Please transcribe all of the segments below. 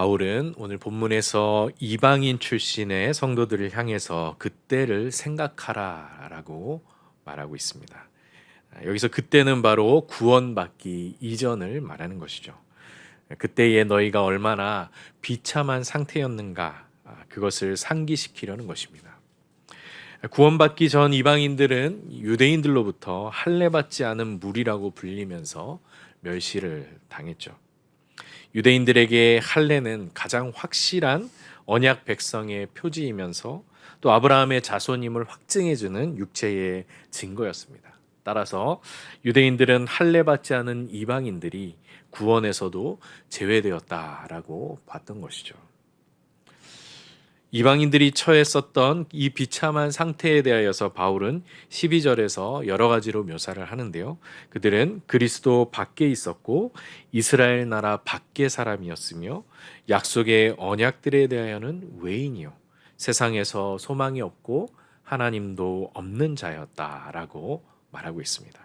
바울은 오늘 본문에서 이방인 출신의 성도들을 향해서 그때를 생각하라라고 말하고 있습니다. 여기서 그때는 바로 구원받기 이전을 말하는 것이죠. 그때에 너희가 얼마나 비참한 상태였는가, 그것을 상기시키려는 것입니다. 구원받기 전 이방인들은 유대인들로부터 할례받지 않은 무리라고 불리면서 멸시를 당했죠. 유대인들에게 할례는 가장 확실한 언약 백성의 표지이면서 또 아브라함의 자손임을 확증해주는 육체의 증거였습니다. 따라서 유대인들은 할례받지 않은 이방인들이 구원에서도 제외되었다라고 봤던 것이죠. 이방인들이 처했었던 이 비참한 상태에 대하여서 바울은 12절에서 여러 가지로 묘사를 하는데요. 그들은 그리스도 밖에 있었고 이스라엘 나라 밖의 사람이었으며 약속의 언약들에 대하여는 외인이요 세상에서 소망이 없고 하나님도 없는 자였다라고 말하고 있습니다.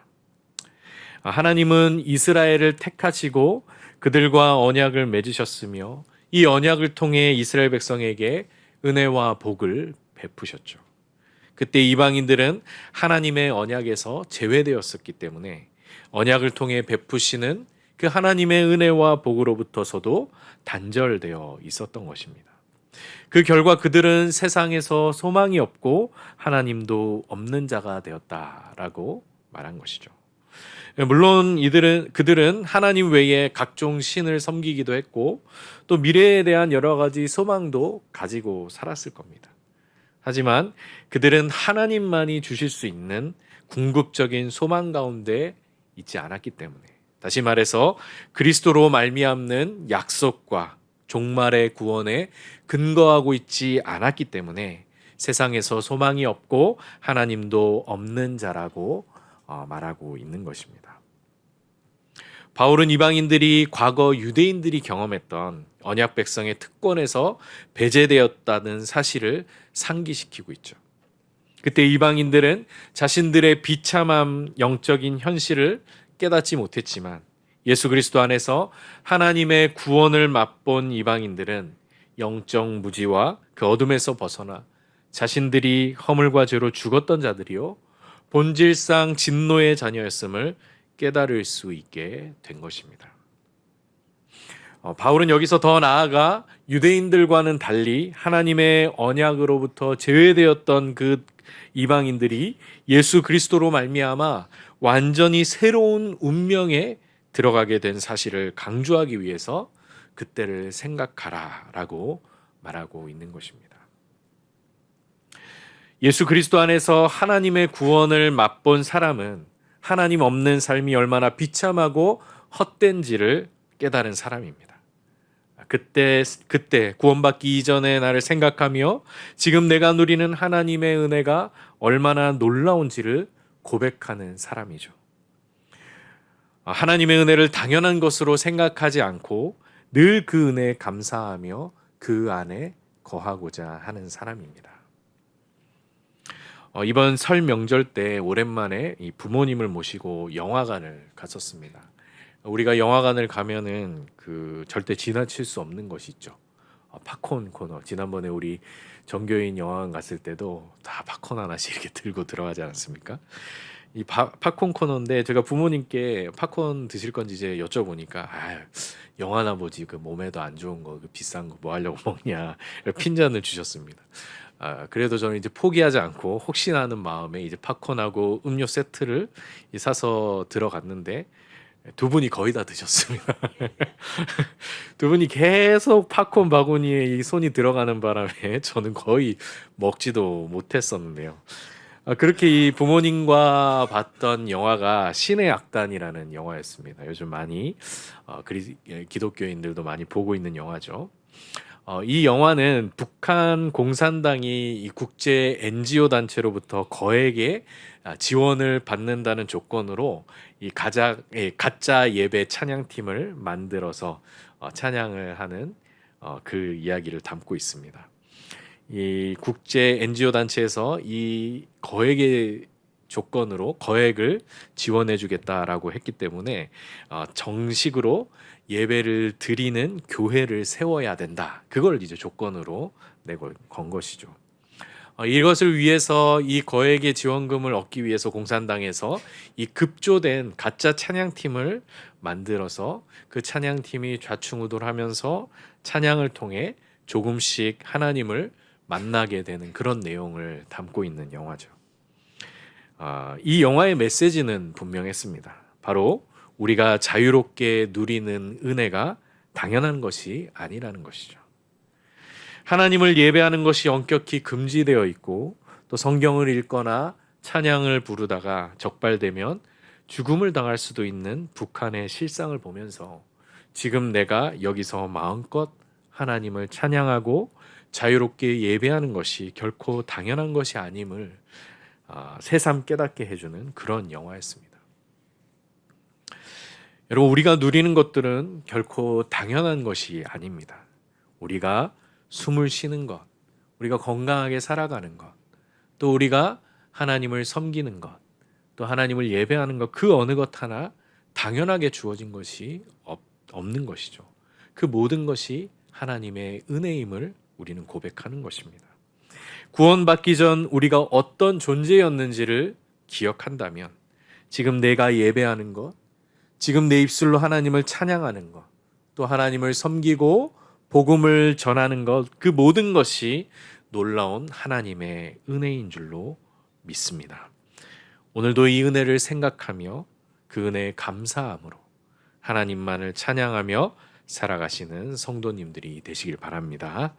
하나님은 이스라엘을 택하시고 그들과 언약을 맺으셨으며 이 언약을 통해 이스라엘 백성에게 은혜와 복을 베푸셨죠. 그때 이방인들은 하나님의 언약에서 제외되었었기 때문에 언약을 통해 베푸시는 그 하나님의 은혜와 복으로부터서도 단절되어 있었던 것입니다. 그 결과 그들은 세상에서 소망이 없고 하나님도 없는 자가 되었다라고 말한 것이죠. 물론 그들은 하나님 외에 각종 신을 섬기기도 했고 또 미래에 대한 여러 가지 소망도 가지고 살았을 겁니다. 하지만 그들은 하나님만이 주실 수 있는 궁극적인 소망 가운데 있지 않았기 때문에, 다시 말해서 그리스도로 말미암는 약속과 종말의 구원에 근거하고 있지 않았기 때문에 세상에서 소망이 없고 하나님도 없는 자라고 말하고 있는 것입니다. 바울은 이방인들이 과거 유대인들이 경험했던 언약 백성의 특권에서 배제되었다는 사실을 상기시키고 있죠. 그때 이방인들은 자신들의 비참한 영적인 현실을 깨닫지 못했지만 예수 그리스도 안에서 하나님의 구원을 맛본 이방인들은 영적 무지와 그 어둠에서 벗어나 자신들이 허물과 죄로 죽었던 자들이요 본질상 진노의 자녀였음을 깨달을 수 있게 된 것입니다. 바울은 여기서 더 나아가 유대인들과는 달리 하나님의 언약으로부터 제외되었던 그 이방인들이 예수 그리스도로 말미암아 완전히 새로운 운명에 들어가게 된 사실을 강조하기 위해서 그때를 생각하라라고 말하고 있는 것입니다. 예수 그리스도 안에서 하나님의 구원을 맛본 사람은 하나님 없는 삶이 얼마나 비참하고 헛된지를 깨달은 사람입니다. 그때 구원받기 이전의 나를 생각하며 지금 내가 누리는 하나님의 은혜가 얼마나 놀라운지를 고백하는 사람이죠. 하나님의 은혜를 당연한 것으로 생각하지 않고 늘 그 은혜에 감사하며 그 안에 거하고자 하는 사람입니다. 이번 설 명절 때 오랜만에 이 부모님을 모시고 영화관을 갔었습니다. 우리가 영화관을 가면은 그 절대 지나칠 수 없는 것이 있죠. 팝콘 코너. 지난번에 우리 정교인 영화관 갔을 때도 다 팝콘 하나씩 이렇게 들고 들어가지 않았습니까? 이 팝콘 코너인데 제가 부모님께 팝콘 드실 건지 이제 여쭤보니까 영화나 보지 그 몸에도 안 좋은 거 그 비싼 거 뭐 하려고 먹냐 핀잔을 주셨습니다. 그래도 저는 이제 포기하지 않고 혹시나 하는 마음에 이제 팝콘하고 음료 세트를 사서 들어갔는데 두 분이 거의 다 드셨습니다. 두 분이 계속 팝콘 바구니에 이 손이 들어가는 바람에 저는 거의 먹지도 못했었는데요. 그렇게 이 부모님과 봤던 영화가 신의 악단이라는 영화였습니다. 요즘 많이 기독교인들도 많이 보고 있는 영화죠. 이 영화는 북한 공산당이 이 국제 NGO 단체로부터 거액의 지원을 받는다는 조건으로 이 가짜 예배 찬양팀을 만들어서 찬양을 하는 그 이야기를 담고 있습니다. 이 국제 NGO 단체에서 이 거액의 조건으로 거액을 지원해 주겠다라고 했기 때문에 정식으로 예배를 드리는 교회를 세워야 된다. 그걸 이제 조건으로 내건 것이죠. 이것을 위해서 이 거액의 지원금을 얻기 위해서 공산당에서 이 급조된 가짜 찬양팀을 만들어서 그 찬양팀이 좌충우돌하면서 찬양을 통해 조금씩 하나님을 만나게 되는 그런 내용을 담고 있는 영화죠. 이 영화의 메시지는 분명했습니다. 바로 우리가 자유롭게 누리는 은혜가 당연한 것이 아니라는 것이죠. 하나님을 예배하는 것이 엄격히 금지되어 있고 또 성경을 읽거나 찬양을 부르다가 적발되면 죽음을 당할 수도 있는 북한의 실상을 보면서 지금 내가 여기서 마음껏 하나님을 찬양하고 자유롭게 예배하는 것이 결코 당연한 것이 아님을 새삼 깨닫게 해주는 그런 영화였습니다. 여러분, 우리가 누리는 것들은 결코 당연한 것이 아닙니다. 우리가 숨을 쉬는 것, 우리가 건강하게 살아가는 것, 또 우리가 하나님을 섬기는 것, 또 하나님을 예배하는 것, 그 어느 것 하나 당연하게 주어진 것이 없는 것이죠. 그 모든 것이 하나님의 은혜임을 우리는 고백하는 것입니다. 구원받기 전 우리가 어떤 존재였는지를 기억한다면 지금 내가 예배하는 것, 지금 내 입술로 하나님을 찬양하는 것, 또 하나님을 섬기고 복음을 전하는 것, 그 모든 것이 놀라운 하나님의 은혜인 줄로 믿습니다. 오늘도 이 은혜를 생각하며 그 은혜에 감사함으로 하나님만을 찬양하며 살아가시는 성도님들이 되시길 바랍니다.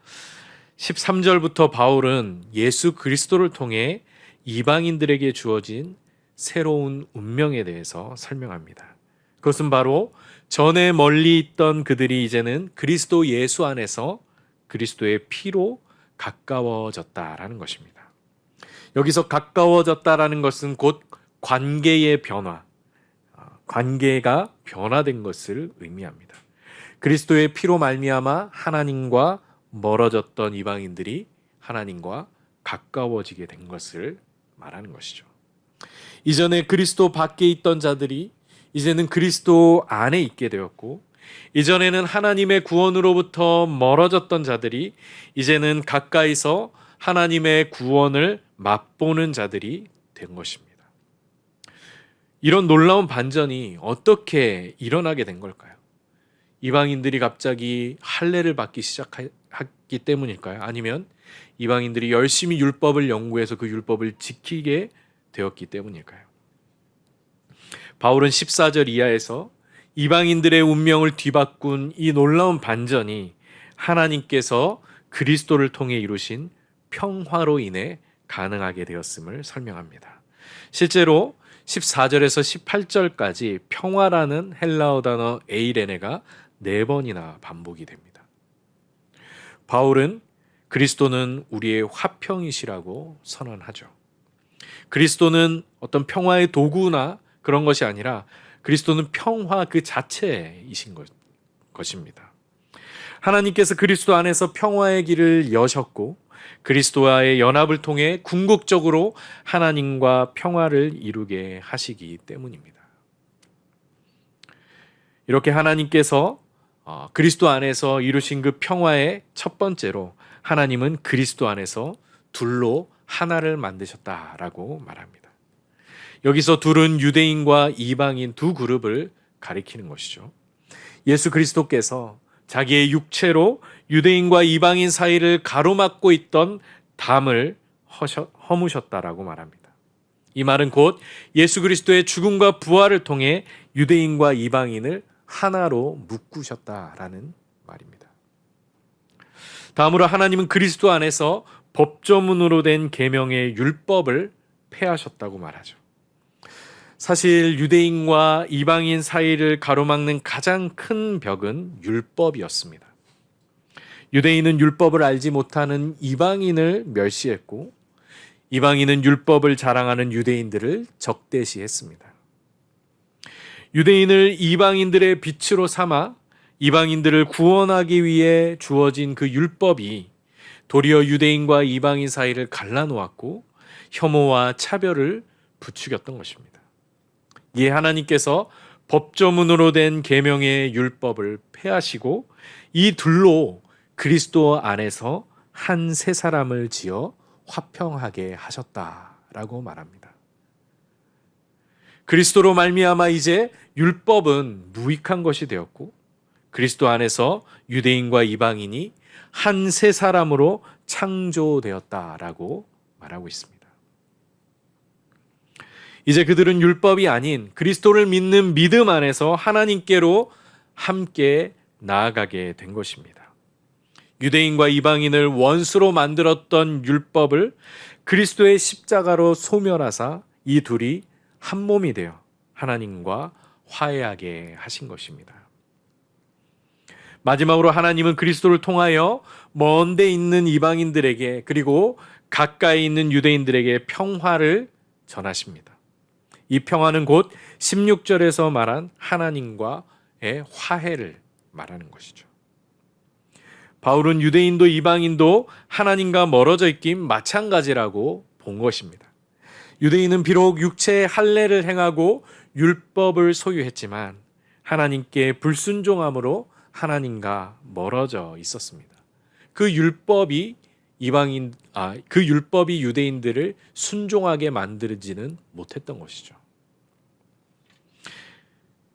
13절부터 바울은 예수 그리스도를 통해 이방인들에게 주어진 새로운 운명에 대해서 설명합니다. 그것은 바로 전에 멀리 있던 그들이 이제는 그리스도 예수 안에서 그리스도의 피로 가까워졌다라는 것입니다. 여기서 가까워졌다라는 것은 곧 관계의 변화, 관계가 변화된 것을 의미합니다. 그리스도의 피로 말미암아 하나님과 멀어졌던 이방인들이 하나님과 가까워지게 된 것을 말하는 것이죠. 이전에 그리스도 밖에 있던 자들이 이제는 그리스도 안에 있게 되었고, 이전에는 하나님의 구원으로부터 멀어졌던 자들이 이제는 가까이서 하나님의 구원을 맛보는 자들이 된 것입니다. 이런 놀라운 반전이 어떻게 일어나게 된 걸까요? 이방인들이 갑자기 할례를 받기 시작했기 때문일까요? 아니면 이방인들이 열심히 율법을 연구해서 그 율법을 지키게 되었기 때문일까요? 바울은 14절 이하에서 이방인들의 운명을 뒤바꾼 이 놀라운 반전이 하나님께서 그리스도를 통해 이루신 평화로 인해 가능하게 되었음을 설명합니다. 실제로 14절에서 18절까지 평화라는 헬라어 단어 에이레네가 4번이나 반복이 됩니다. 바울은 그리스도는 우리의 화평이시라고 선언하죠. 그리스도는 어떤 평화의 도구나 그런 것이 아니라 그리스도는 평화 그 자체이신 것입니다. 하나님께서 그리스도 안에서 평화의 길을 여셨고 그리스도와의 연합을 통해 궁극적으로 하나님과 평화를 이루게 하시기 때문입니다. 이렇게 하나님께서 그리스도 안에서 이루신 그 평화의 첫 번째로 하나님은 그리스도 안에서 둘로 하나를 만드셨다라고 말합니다. 여기서 둘은 유대인과 이방인 두 그룹을 가리키는 것이죠. 예수 그리스도께서 자기의 육체로 유대인과 이방인 사이를 가로막고 있던 담을 허무셨다라고 말합니다. 이 말은 곧 예수 그리스도의 죽음과 부활을 통해 유대인과 이방인을 하나로 묶으셨다라는 말입니다. 다음으로 하나님은 그리스도 안에서 법조문으로 된 계명의 율법을 폐하셨다고 말하죠. 사실 유대인과 이방인 사이를 가로막는 가장 큰 벽은 율법이었습니다. 유대인은 율법을 알지 못하는 이방인을 멸시했고 이방인은 율법을 자랑하는 유대인들을 적대시했습니다. 유대인을 이방인들의 빛으로 삼아 이방인들을 구원하기 위해 주어진 그 율법이 도리어 유대인과 이방인 사이를 갈라놓았고 혐오와 차별을 부추겼던 것입니다. 이에 하나님께서 법조문으로 된 계명의 율법을 폐하시고 이 둘로 그리스도 안에서 한 새 사람을 지어 화평하게 하셨다라고 말합니다. 그리스도로 말미암아 이제 율법은 무익한 것이 되었고 그리스도 안에서 유대인과 이방인이 한 새 사람으로 창조되었다라고 말하고 있습니다. 이제 그들은 율법이 아닌 그리스도를 믿는 믿음 안에서 하나님께로 함께 나아가게 된 것입니다. 유대인과 이방인을 원수로 만들었던 율법을 그리스도의 십자가로 소멸하사 이 둘이 한 몸이 되어 하나님과 화해하게 하신 것입니다. 마지막으로 하나님은 그리스도를 통하여 먼 데 있는 이방인들에게 그리고 가까이 있는 유대인들에게 평화를 전하십니다. 이 평화는 곧 16절에서 말한 하나님과의 화해를 말하는 것이죠. 바울은 유대인도 이방인도 하나님과 멀어져 있긴 마찬가지라고 본 것입니다. 유대인은 비록 육체의 할례를 행하고 율법을 소유했지만 하나님께 불순종함으로 하나님과 멀어져 있었습니다. 그 율법이 유대인들을 순종하게 만들지는 못했던 것이죠.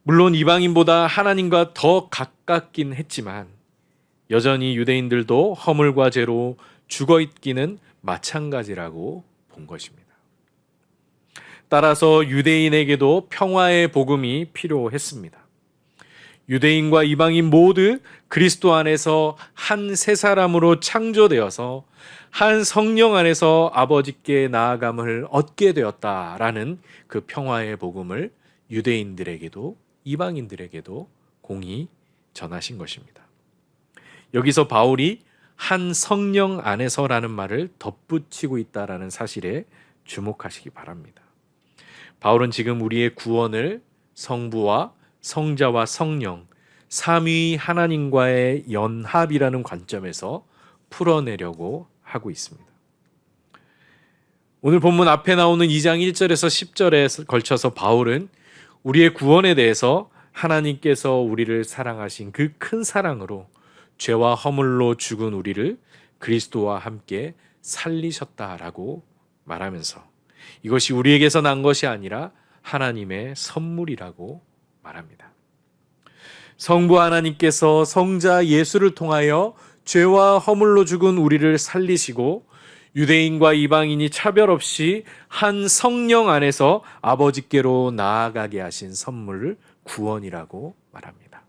물론 이방인보다 하나님과 더 가깝긴 했지만 여전히 유대인들도 허물과 죄로 죽어 있기는 마찬가지라고 본 것입니다. 따라서 유대인에게도 평화의 복음이 필요했습니다. 유대인과 이방인 모두 그리스도 안에서 한 새 사람으로 창조되어서 한 성령 안에서 아버지께 나아감을 얻게 되었다라는 그 평화의 복음을 유대인들에게도 이방인들에게도 공히 전하신 것입니다. 여기서 바울이 한 성령 안에서라는 말을 덧붙이고 있다라는 사실에 주목하시기 바랍니다. 바울은 지금 우리의 구원을 성부와 성자와 성령, 삼위 하나님과의 연합이라는 관점에서 풀어내려고 하고 있습니다. 오늘 본문 앞에 나오는 2장 1절에서 10절에 걸쳐서 바울은 우리의 구원에 대해서 하나님께서 우리를 사랑하신 그 큰 사랑으로 죄와 허물로 죽은 우리를 그리스도와 함께 살리셨다라고 말하면서 이것이 우리에게서 난 것이 아니라 하나님의 선물이라고 말합니다. 성부 하나님께서 성자 예수를 통하여 죄와 허물로 죽은 우리를 살리시고 유대인과 이방인이 차별 없이 한 성령 안에서 아버지께로 나아가게 하신 선물을 구원이라고 말합니다.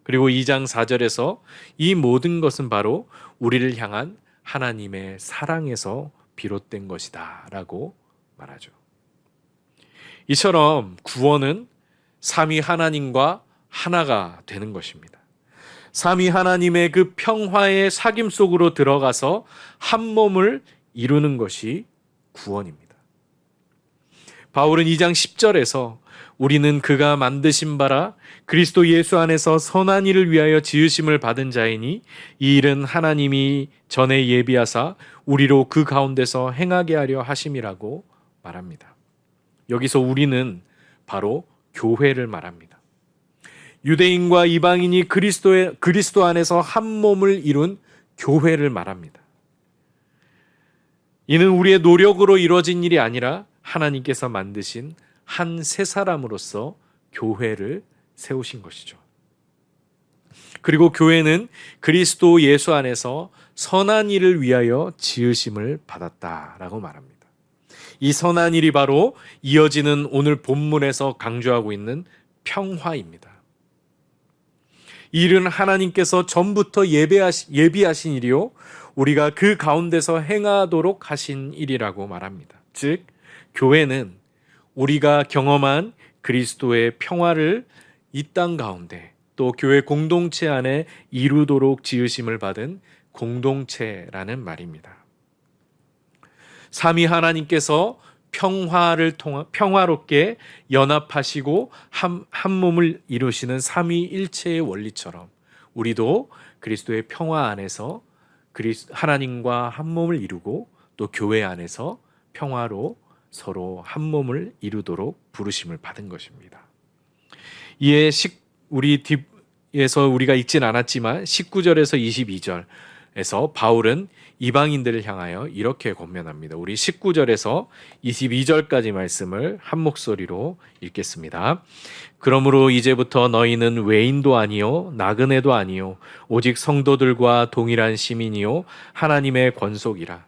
그리고 2장 4절에서 이 모든 것은 바로 우리를 향한 하나님의 사랑에서 비롯된 것이다 라고 말하죠. 이처럼 구원은 삼위 하나님과 하나가 되는 것입니다. 삼위 하나님의 그 평화의 사귐 속으로 들어가서 한 몸을 이루는 것이 구원입니다. 바울은 2장 10절에서 우리는 그가 만드신 바라 그리스도 예수 안에서 선한 일을 위하여 지으심을 받은 자이니 이 일은 하나님이 전에 예비하사 우리로 그 가운데서 행하게 하려 하심이라고 말합니다. 여기서 우리는 바로 교회를 말합니다. 유대인과 이방인이 그리스도 안에서 한 몸을 이룬 교회를 말합니다. 이는 우리의 노력으로 이루어진 일이 아니라 하나님께서 만드신 한 새 사람으로서 교회를 세우신 것이죠. 그리고 교회는 그리스도 예수 안에서 선한 일을 위하여 지으심을 받았다라고 말합니다. 이 선한 일이 바로 이어지는 오늘 본문에서 강조하고 있는 평화입니다. 이 일은 하나님께서 전부터 예비하신 일이요 우리가 그 가운데서 행하도록 하신 일이라고 말합니다. 즉 교회는 우리가 경험한 그리스도의 평화를 이 땅 가운데 또 교회 공동체 안에 이루도록 지으심을 받은 공동체라는 말입니다. 삼위 하나님께서 평화롭게 연합하시고 한 몸을 이루시는 삼위일체의 원리처럼 우리도 그리스도의 평화 안에서 하나님과 한 몸을 이루고 또 교회 안에서 평화로 서로 한 몸을 이루도록 부르심을 받은 것입니다. 이에 우리 뒤에서 우리가 읽진 않았지만 19절에서 22절에서 바울은 이방인들을 향하여 이렇게 권면합니다. 우리 19절에서 22절까지 말씀을 한 목소리로 읽겠습니다. 그러므로 이제부터 너희는 외인도 아니요 나그네도 아니요 오직 성도들과 동일한 시민이요 하나님의 권속이라.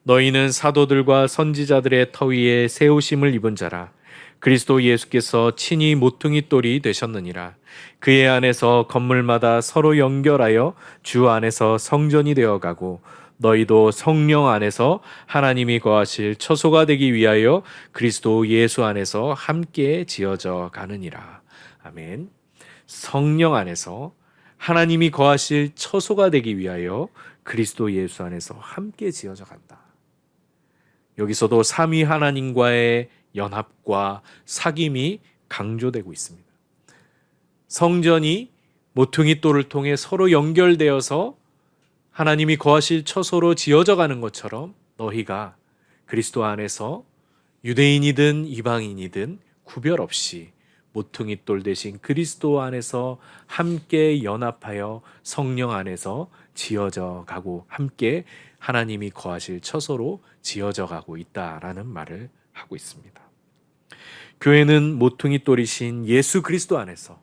너희는 사도들과 선지자들의 터 위에 세우심을 입은 자라. 그리스도 예수께서 친히 모퉁이 돌이 되셨느니라. 그의 안에서 건물마다 서로 연결하여 주 안에서 성전이 되어가고 너희도 성령 안에서 하나님이 거하실 처소가 되기 위하여 그리스도 예수 안에서 함께 지어져 가느니라. 아멘. 성령 안에서 하나님이 거하실 처소가 되기 위하여 그리스도 예수 안에서 함께 지어져 간다. 여기서도 삼위 하나님과의 연합과 사귐이 강조되고 있습니다. 성전이 모퉁이 돌을 통해 서로 연결되어서 하나님이 거하실 처소로 지어져 가는 것처럼 너희가 그리스도 안에서 유대인이든 이방인이든 구별 없이 모퉁이 돌 대신 그리스도 안에서 함께 연합하여 성령 안에서 지어져 가고 함께 하나님이 거하실 처소로 지어져 가고 있다라는 말을 하고 있습니다. 교회는 모퉁이 돌이신 예수 그리스도 안에서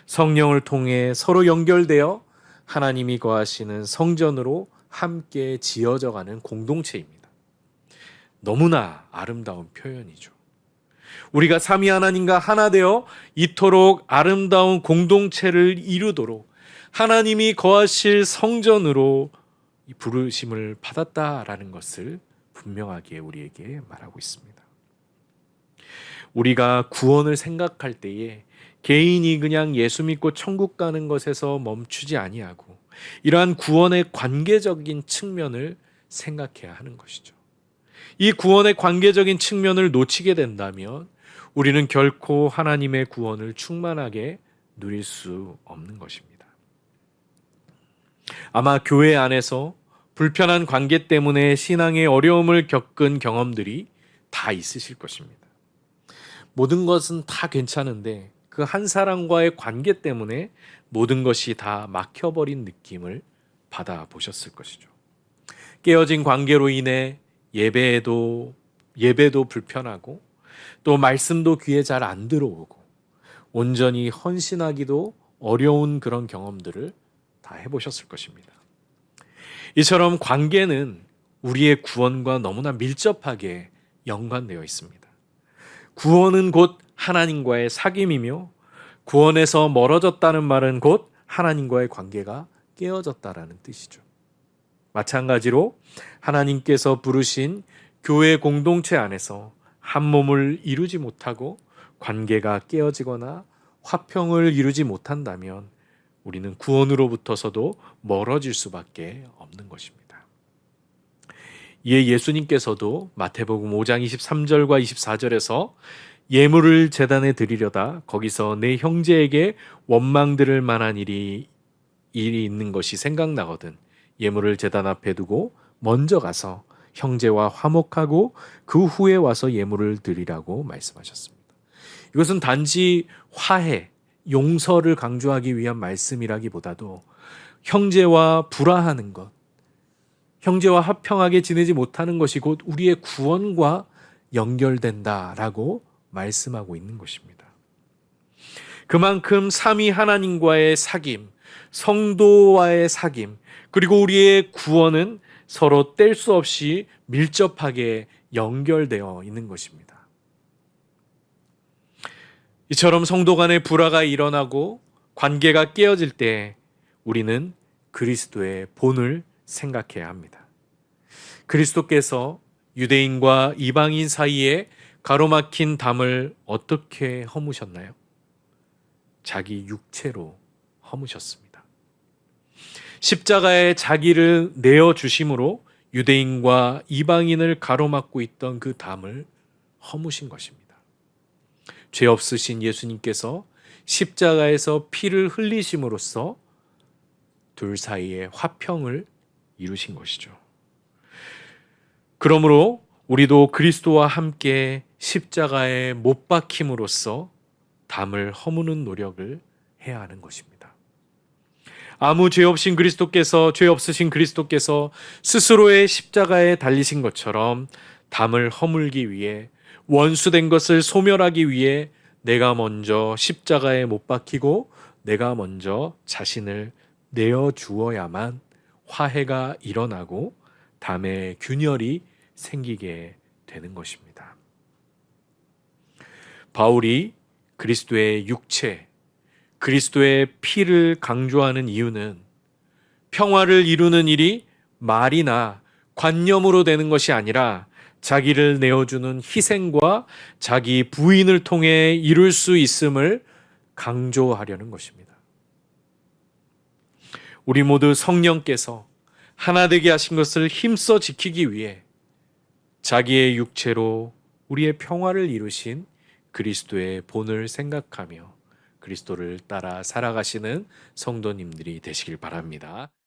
성령을 통해 서로 연결되어 하나님이 거하시는 성전으로 함께 지어져 가는 공동체입니다. 너무나 아름다운 표현이죠. 우리가 삼위 하나님과 하나 되어 이토록 아름다운 공동체를 이루도록 하나님이 거하실 성전으로 부르심을 받았다라는 것을 분명하게 우리에게 말하고 있습니다. 우리가 구원을 생각할 때에 개인이 그냥 예수 믿고 천국 가는 것에서 멈추지 아니하고 이러한 구원의 관계적인 측면을 생각해야 하는 것이죠. 이 구원의 관계적인 측면을 놓치게 된다면 우리는 결코 하나님의 구원을 충만하게 누릴 수 없는 것입니다. 아마 교회 안에서 불편한 관계 때문에 신앙의 어려움을 겪은 경험들이 다 있으실 것입니다. 모든 것은 다 괜찮은데 그 한 사람과의 관계 때문에 모든 것이 다 막혀버린 느낌을 받아보셨을 것이죠. 깨어진 관계로 인해 예배도 불편하고 또 말씀도 귀에 잘 안 들어오고 온전히 헌신하기도 어려운 그런 경험들을 다 해보셨을 것입니다. 이처럼 관계는 우리의 구원과 너무나 밀접하게 연관되어 있습니다. 구원은 곧 하나님과의 사귐이며 구원에서 멀어졌다는 말은 곧 하나님과의 관계가 깨어졌다라는 뜻이죠. 마찬가지로 하나님께서 부르신 교회 공동체 안에서 한 몸을 이루지 못하고 관계가 깨어지거나 화평을 이루지 못한다면 우리는 구원으로부터서도 멀어질 수밖에 없는 것입니다. 이에 예수님께서도 마태복음 5장 23절과 24절에서 예물을 제단에 드리려다 거기서 내 형제에게 원망 들을 만한 일이 있는 것이 생각나거든 예물을 제단 앞에 두고 먼저 가서 형제와 화목하고 그 후에 와서 예물을 드리라고 말씀하셨습니다. 이것은 단지 화해, 용서를 강조하기 위한 말씀이라기보다도 형제와 불화하는 것, 형제와 화평하게 지내지 못하는 것이 곧 우리의 구원과 연결된다라고 말씀하고 있는 것입니다. 그만큼 삼위 하나님과의 사귐, 성도와의 사귐, 그리고 우리의 구원은 서로 뗄 수 없이 밀접하게 연결되어 있는 것입니다. 이처럼 성도 간의 불화가 일어나고 관계가 깨어질 때 우리는 그리스도의 본을 생각해야 합니다. 그리스도께서 유대인과 이방인 사이에 가로막힌 담을 어떻게 허무셨나요? 자기 육체로 허무셨습니다. 십자가에 자기를 내어주심으로 유대인과 이방인을 가로막고 있던 그 담을 허무신 것입니다. 죄 없으신 예수님께서 십자가에서 피를 흘리심으로써 둘 사이에 화평을 이루신 것이죠. 그러므로 우리도 그리스도와 함께 십자가에 못 박힘으로써 담을 허무는 노력을 해야 하는 것입니다. 아무 죄 없으신 그리스도께서 스스로의 십자가에 달리신 것처럼 담을 허물기 위해, 원수된 것을 소멸하기 위해 내가 먼저 십자가에 못 박히고 내가 먼저 자신을 내어 주어야만 화해가 일어나고 담의 균열이 생기게 되는 것입니다. 바울이 그리스도의 육체, 그리스도의 피를 강조하는 이유는 평화를 이루는 일이 말이나 관념으로 되는 것이 아니라 자기를 내어주는 희생과 자기 부인을 통해 이룰 수 있음을 강조하려는 것입니다. 우리 모두 성령께서 하나 되게 하신 것을 힘써 지키기 위해 자기의 육체로 우리의 평화를 이루신 그리스도의 본을 생각하며 그리스도를 따라 살아가시는 성도님들이 되시길 바랍니다.